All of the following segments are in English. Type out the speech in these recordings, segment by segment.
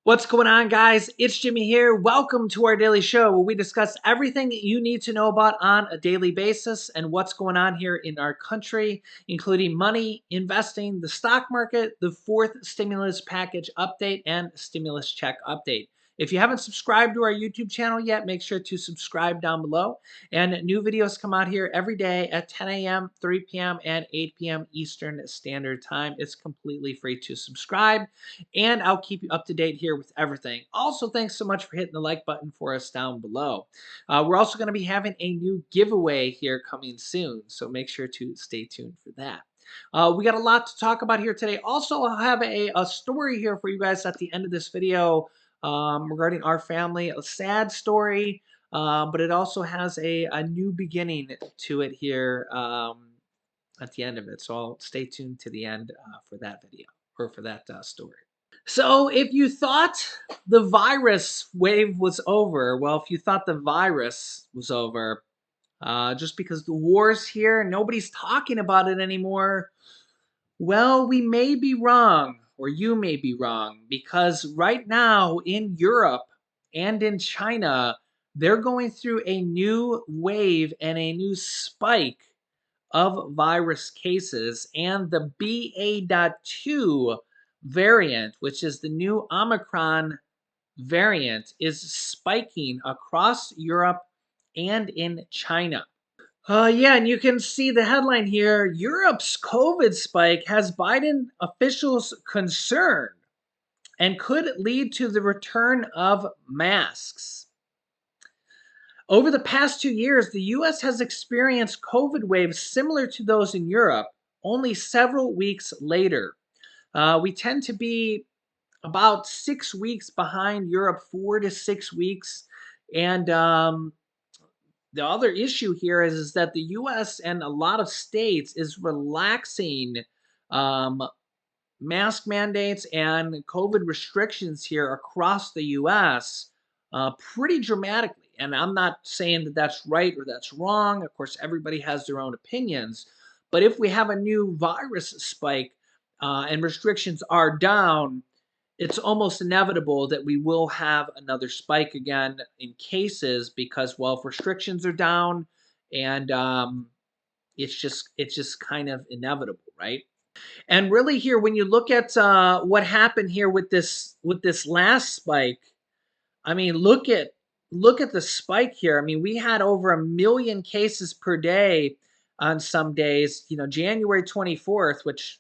What's going on, guys? It's Jimmy here. Welcome to our daily show where we discuss everything you need to know about on a daily basis and what's going on here in our country, including money, investing, the stock market, the fourth stimulus package update, and stimulus check update. If you haven't subscribed to our YouTube channel yet, make sure to subscribe down below. And new videos come out here every day at 10 a.m., 3 p.m., and 8 p.m. Eastern Standard Time. It's completely free to subscribe, and I'll keep you up to date here with everything. Also, thanks so much for hitting the like button for us down below. We're also going to be having a new giveaway here coming soon, so make sure to stay tuned for that. We got a lot to talk about here today. Also, I'll have a story here for you guys at the end of this video regarding our family, a sad story, but it also has a new beginning to it here at the end of it. So I'll stay tuned to the end for that video or for that story. So, if you thought the virus wave was over, well, if you thought the virus was over, just because the war's here, nobody's talking about it anymore, well, we may be wrong, or you may be wrong, because right now in Europe and in China, they're going through a new wave and a new spike of virus cases, and the BA.2 variant, which is the new Omicron variant, is spiking across Europe and in China. Yeah, and you can see the headline here. Europe's COVID spike has Biden officials concerned and could lead to the return of masks. Over the past 2 years, the US has experienced COVID waves similar to those in Europe, only several weeks later. We tend to be about 6 weeks behind Europe, 4 to 6 weeks. And the other issue here is that the US and a lot of states is relaxing um, mask mandates and COVID restrictions here across the US pretty dramatically. And I'm not saying that that's right or that's wrong. Of course, everybody has their own opinions. But if we have a new virus spike and restrictions are down, it's almost inevitable that we will have another spike again in cases because, well, if restrictions are down, and it's just kind of inevitable, right? And really, here, when you look at what happened here with this last spike, I mean, look at the spike here. I mean, we had over 1 million cases per day on some days. January 24th, which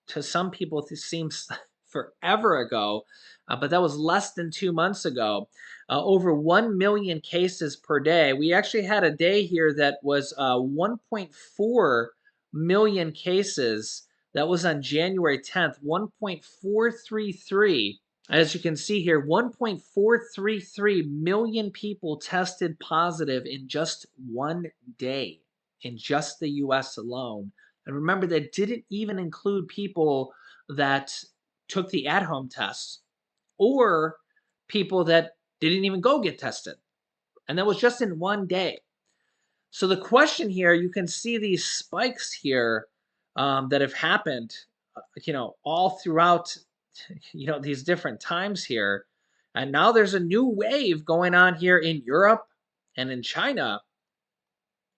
to some people this seems forever ago, but that was less than 2 months ago. Over 1 million cases per day. We actually had a day here that was 1.4 million cases. That was on January 10th, 1.433. As you can see here, 1.433 million people tested positive in just one day in just the US alone. And remember, that didn't even include people that took the at home tests or people that didn't even go get tested. And that was just in one day. So the question here, you can see these spikes here that have happened, all throughout, these different times here. And now there's a new wave going on here in Europe and in China.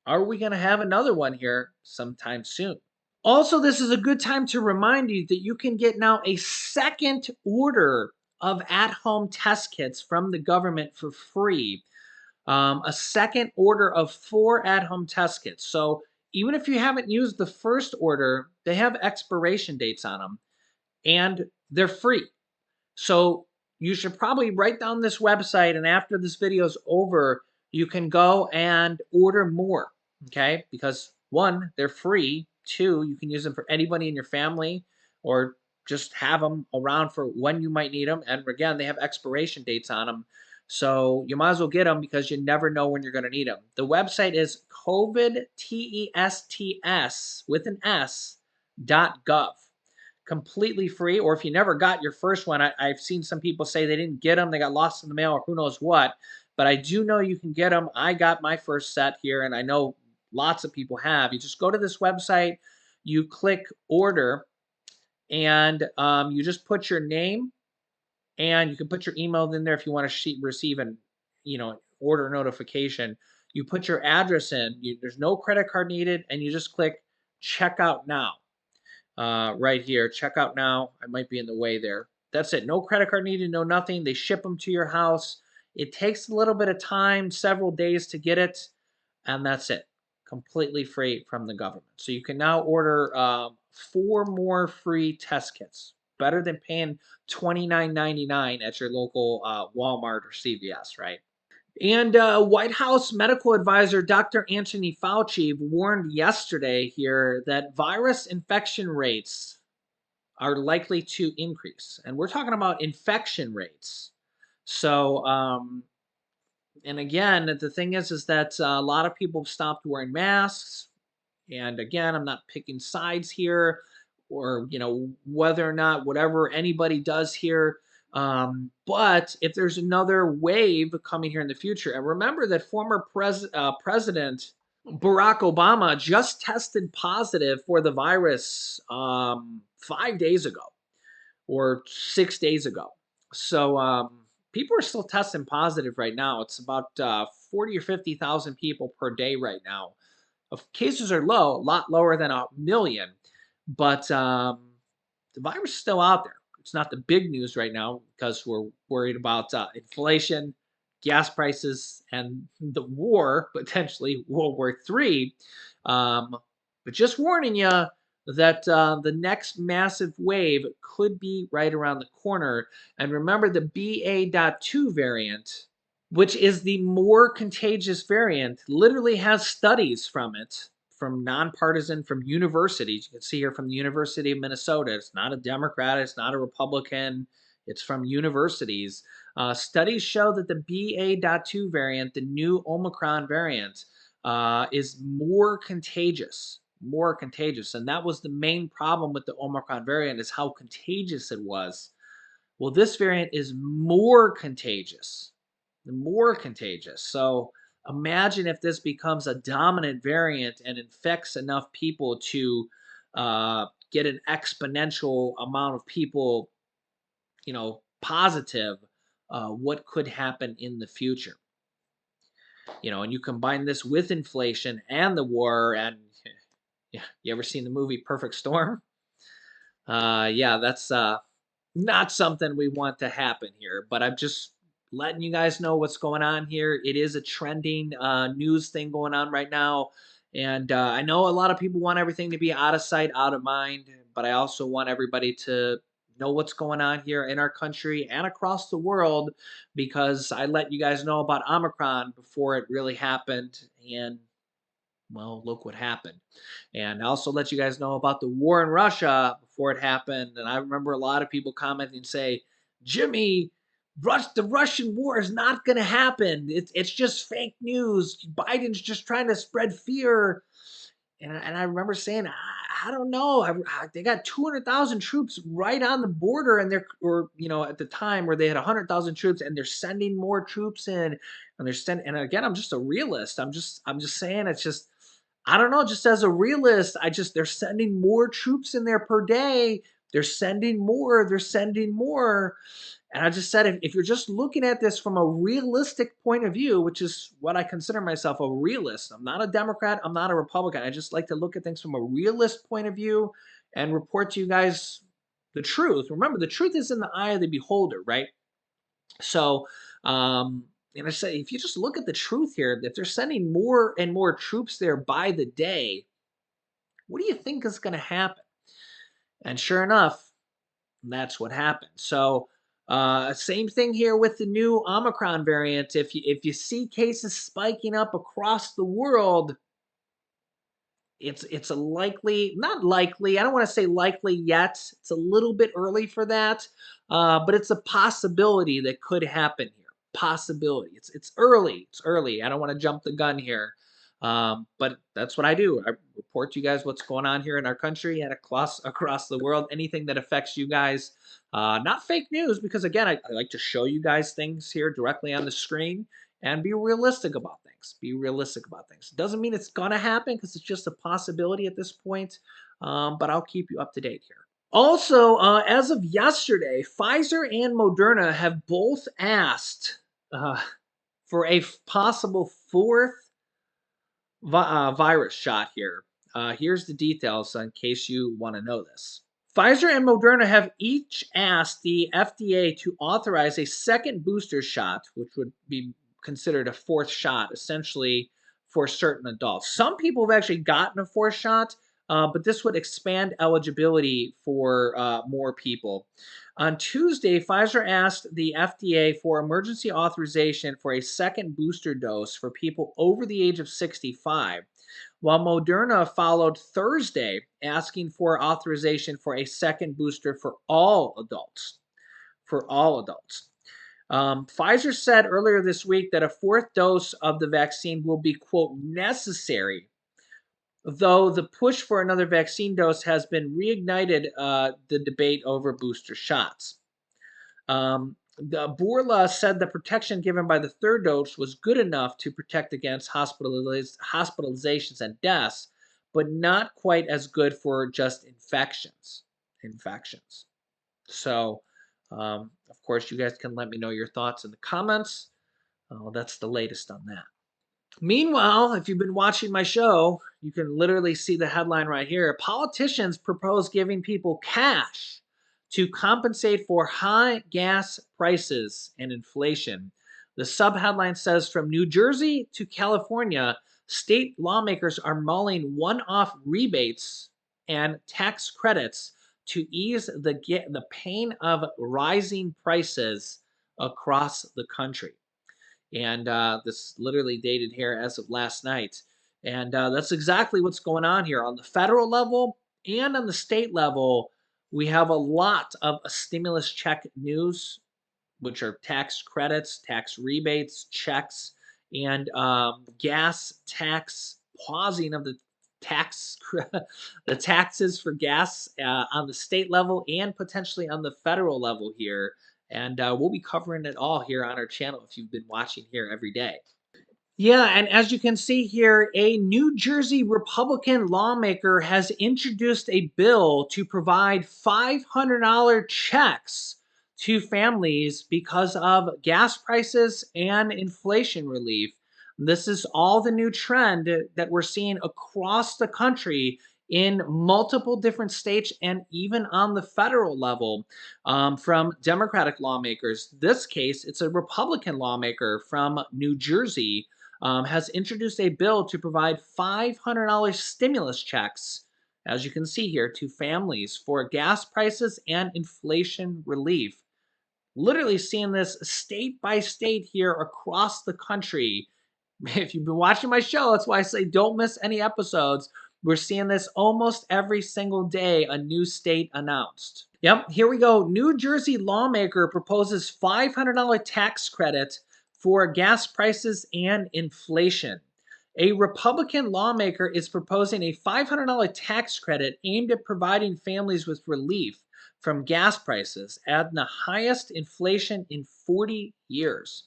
Are we going to have another one here sometime soon? Also, this is a good time to remind you that you can get now a second order of at-home test kits from the government for free. A second order of 4 at-home test kits. So even if you haven't used the first order, they have expiration dates on them, and they're free. So you should probably write down this website, and after this video is over, you can go and order more, okay? Because 1, they're free. 2, you can use them for anybody in your family or just have them around for when you might need them. And again, they have expiration dates on them. So you might as well get them because you never know when you're going to need them. The website is COVIDTESTS with an S.gov. Completely free. Or if you never got your first one, I've seen some people say they didn't get them, they got lost in the mail, or who knows what. But I do know you can get them. I got my first set here, and I know lots of people have. You just go to this website, you click order, and you just put your name and you can put your email in there if you want to receive an order notification. You put your address in. There's no credit card needed, and you just click checkout now. Right here, checkout now. I might be in the way there. That's it. No credit card needed. No nothing. They ship them to your house. It takes a little bit of time, several days to get it, and that's it. Completely free from the government. So you can now order 4 more free test kits. Better than paying $29.99 at your local Walmart or CVS, right? And White House medical advisor Dr. Anthony Fauci warned yesterday here that virus infection rates are likely to increase. And we're talking about infection rates. So, and again, the thing is that a lot of people stopped wearing masks. And again, I'm not picking sides here, or whether or not whatever anybody does here. But if there's another wave coming here in the future, and remember that former President Barack Obama just tested positive for the virus 5 days ago or 6 days ago. So people are still testing positive right now. It's about 40 or 50,000 people per day right now. Cases are low, a lot lower than a million, but the virus is still out there. It's not the big news right now because we're worried about inflation, gas prices, and the war, potentially World War III. But just warning you that the next massive wave could be right around the corner. And remember the BA.2 variant, which is the more contagious variant, literally has studies from it, from nonpartisan, from universities. You can see here from the University of Minnesota. It's not a Democrat, it's not a Republican, it's from universities. Studies show that the BA.2 variant, the new Omicron variant, is more contagious. More contagious. And that was the main problem with the Omicron variant, is how contagious it was. Well, this variant is more contagious. So imagine if this becomes a dominant variant and infects enough people to get an exponential amount of people, positive. What could happen in the future? And you combine this with inflation and the war, and yeah, you ever seen the movie Perfect Storm? Yeah, that's not something we want to happen here, but I'm just letting you guys know what's going on here. It is a trending news thing going on right now. And I know a lot of people want everything to be out of sight, out of mind, but I also want everybody to know what's going on here in our country and across the world, because I let you guys know about Omicron before it really happened. And well, look what happened. And I also let you guys know about the war in Russia before it happened. And I remember a lot of people commenting and say, Jimmy, the Russian war is not going to happen. It's just fake news. Biden's just trying to spread fear. And I remember saying, I don't know. They got 200,000 troops right on the border, and at the time where they had 100,000 troops, and they're sending more troops in, and they're sending. And again, I'm just a realist. I'm just saying, it's just, I don't know. Just as a realist, they're sending more troops in there per day. They're sending more. They're sending more. And I just said, if you're just looking at this from a realistic point of view, which is what I consider myself, a realist. I'm not a Democrat. I'm not a Republican. I just like to look at things from a realist point of view and report to you guys the truth. Remember, the truth is in the eye of the beholder, right? So, and I say, if you just look at the truth here, if they're sending more and more troops there by the day, what do you think is going to happen? And sure enough, that's what happened. So, same thing here with the new Omicron variant. If you see cases spiking up across the world, it's a likely, not likely. I don't want to say likely yet. It's a little bit early for that, but it's a possibility that could happen here. Possibility. It's early. It's early. I don't want to jump the gun here, but that's what I do. I report to you guys what's going on here in our country and across the world. Anything that affects you guys. Not fake news, because again, I like to show you guys things here directly on the screen and be realistic about things. Be realistic about things. Doesn't mean it's gonna happen, because it's just a possibility at this point. But I'll keep you up to date here. Also, as of yesterday, Pfizer and Moderna have both asked uh, for a possible fourth virus shot here. Here's the details in case you want to know this. Pfizer and Moderna have each asked the FDA to authorize a second booster shot, which would be considered a fourth shot, essentially for certain adults. Some people have actually gotten a fourth shot, but this would expand eligibility for more people. On Tuesday, Pfizer asked the FDA for emergency authorization for a second booster dose for people over the age of 65, while Moderna followed Thursday, asking for authorization for a second booster for all adults. For all adults. Pfizer said earlier this week that a fourth dose of the vaccine will be, quote, necessary, though the push for another vaccine dose has been reignited the debate over booster shots. The Bourla said the protection given by the third dose was good enough to protect against hospitalizations and deaths, but not quite as good for just infections. Infections. So, of course, you guys can let me know your thoughts in the comments. That's the latest on that. Meanwhile, if you've been watching my show, you can literally see the headline right here. Politicians propose giving people cash to compensate for high gas prices and inflation. The subheadline says from New Jersey to California, state lawmakers are mulling one off rebates and tax credits to ease the pain of rising prices across the country. And this literally dated here as of last night. And that's exactly what's going on here on the federal level and on the state level. We have a lot of stimulus check news, which are tax credits, tax rebates, checks, and gas tax pausing of the tax the taxes for gas on the state level and potentially on the federal level here. And we'll be covering it all here on our channel if you've been watching here every day. Yeah, and as you can see here, a New Jersey Republican lawmaker has introduced a bill to provide $500 checks to families because of gas prices and inflation relief. This is all the new trend that we're seeing across the country in multiple different states and even on the federal level from Democratic lawmakers. This case, it's a Republican lawmaker from New Jersey has introduced a bill to provide $500 stimulus checks, as you can see here, to families for gas prices and inflation relief. Literally seeing this state by state here across the country. If you've been watching my show, that's why I say don't miss any episodes. We're seeing this almost every single day, a new state announced. Yep, here we go. New Jersey lawmaker proposes $500 tax credit for gas prices and inflation. A Republican lawmaker is proposing a $500 tax credit aimed at providing families with relief from gas prices at the highest inflation in 40 years.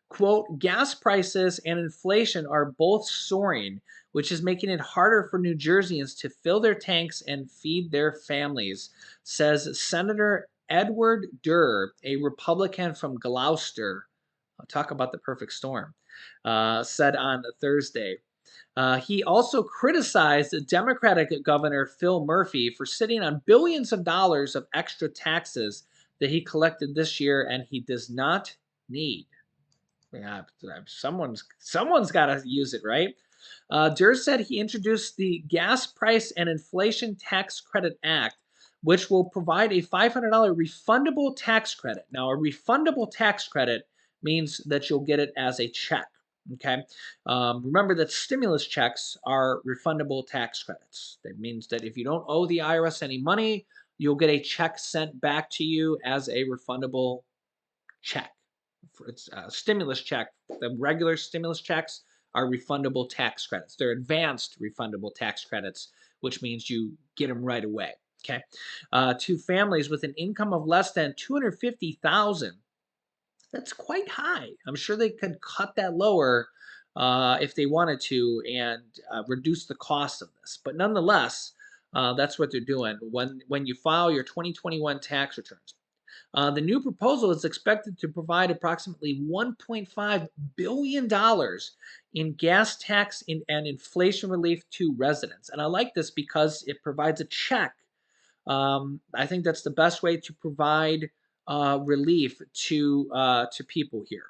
Quote, gas prices and inflation are both soaring, which is making it harder for New Jerseyans to fill their tanks and feed their families, says Senator Edward Durr, a Republican from Gloucester. I'll talk about the perfect storm, said on Thursday. He also criticized Democratic Governor Phil Murphy for sitting on billions of dollars of extra taxes that he collected this year and he does not need. Yeah, someone's got to use it, right? Durr said he introduced the Gas Price and Inflation Tax Credit Act, which will provide a $500 refundable tax credit. Now, a refundable tax credit means that you'll get it as a check. Okay. Remember that stimulus checks are refundable tax credits. That means that if you don't owe the IRS any money, you'll get a check sent back to you as a refundable check. It's a stimulus check. The regular stimulus checks are refundable tax credits. They're advanced refundable tax credits, which means you get them right away. Okay, to families with an income of less than 250,000. That's quite high. I'm sure they could cut that lower if they wanted to and reduce the cost of this. But nonetheless, That's what they're doing when you file your 2021 tax returns. The new proposal is expected to provide approximately $1.5 billion in gas tax and inflation relief to residents. And I like this because it provides a check. I think that's the best way to provide relief to people here.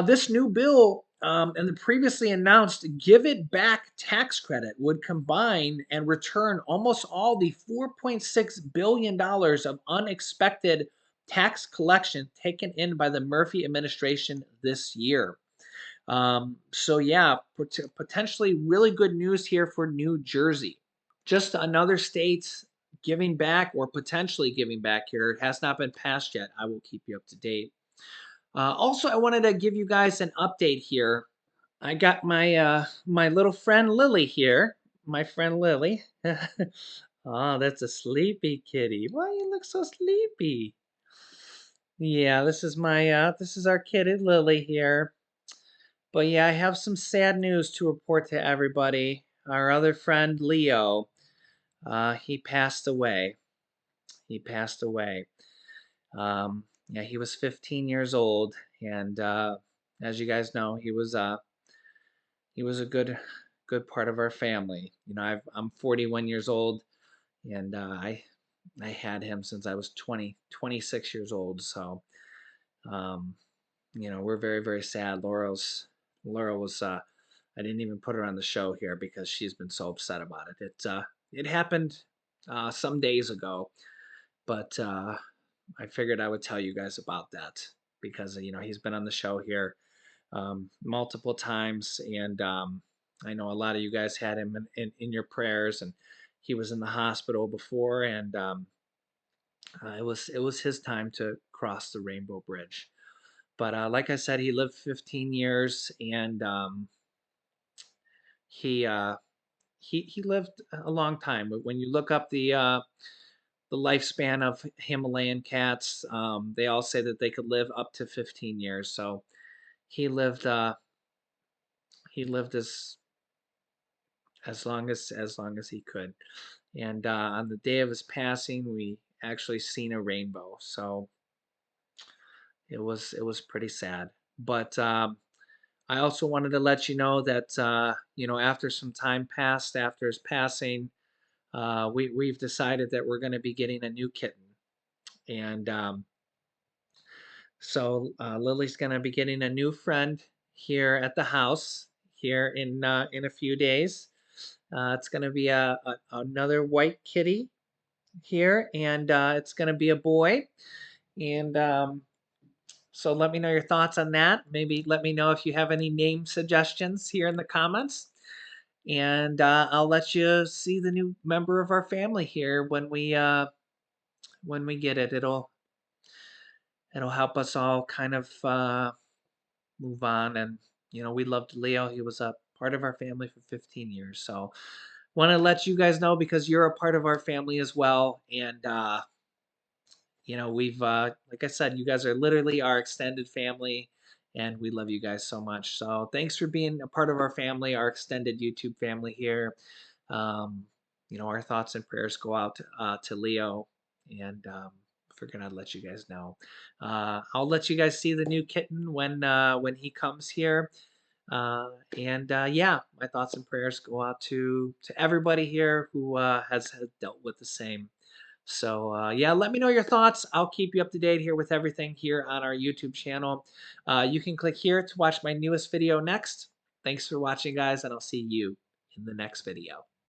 This new bill and the previously announced Give It Back tax credit would combine and return almost all the $4.6 billion of unexpected tax collection taken in by the Murphy administration this year. So, yeah, potentially really good news here for New Jersey. Just another state giving back or potentially giving back here. It has not been passed yet. I will keep you up to date. Also, I wanted to give you guys an update here. I got my little friend Lily here. My friend Lily. Oh, that's a sleepy kitty. Why you look so sleepy? Yeah, this is our kitty Lily here. But yeah, I have some sad news to report to everybody. Our other friend Leo, he passed away. He passed away. Yeah, he was 15 years old, and as you guys know, he was a good part of our family. You know, I'm 41 years old, and I had him since I was 26 years old. So, um, you know, we're very sad. Laura was I didn't even put her on the show here because she's been so upset about it. It happened some days ago, but I figured I would tell you guys about that because you know he's been on the show here multiple times, and I know a lot of you guys had him in your prayers, and he was in the hospital before, and it was his time to cross the Rainbow Bridge. But like I said, he lived 15 years, and he uh, he lived a long time. When you look up the lifespan of Himalayan cats, they all say that they could live up to 15 years. So he lived he lived as long as he could. And on the day of his passing, we actually seen a rainbow. So it was pretty sad. But I also wanted to let you know that you know after some time passed after his passing, we've decided that we're going to be getting a new kitten, and so Lily's going to be getting a new friend here at the house here in a few days. It's going to be another white kitty here, and it's going to be a boy. And so let me know your thoughts on that. Maybe let me know if you have any name suggestions here in the comments. And I'll let you see the new member of our family here when we get it. It'll help us all kind of move on. And you know, we loved Leo. He was a part of our family for 15 years. So want to let you guys know because you're a part of our family as well. And you know, we've like I said, you guys are literally our extended family, and we love you guys so much. So thanks for being a part of our family, our extended YouTube family here. Um, you know, our thoughts and prayers go out to Leo, and figured I'd let you guys know. I'll let you guys see the new kitten when he comes here. And yeah, my thoughts and prayers go out to everybody here who has dealt with the same. So yeah, let me know your thoughts. I'll keep you up to date here with everything here on our YouTube channel. You can click here to watch my newest video next. Thanks for watching, guys, and I'll see you in the next video.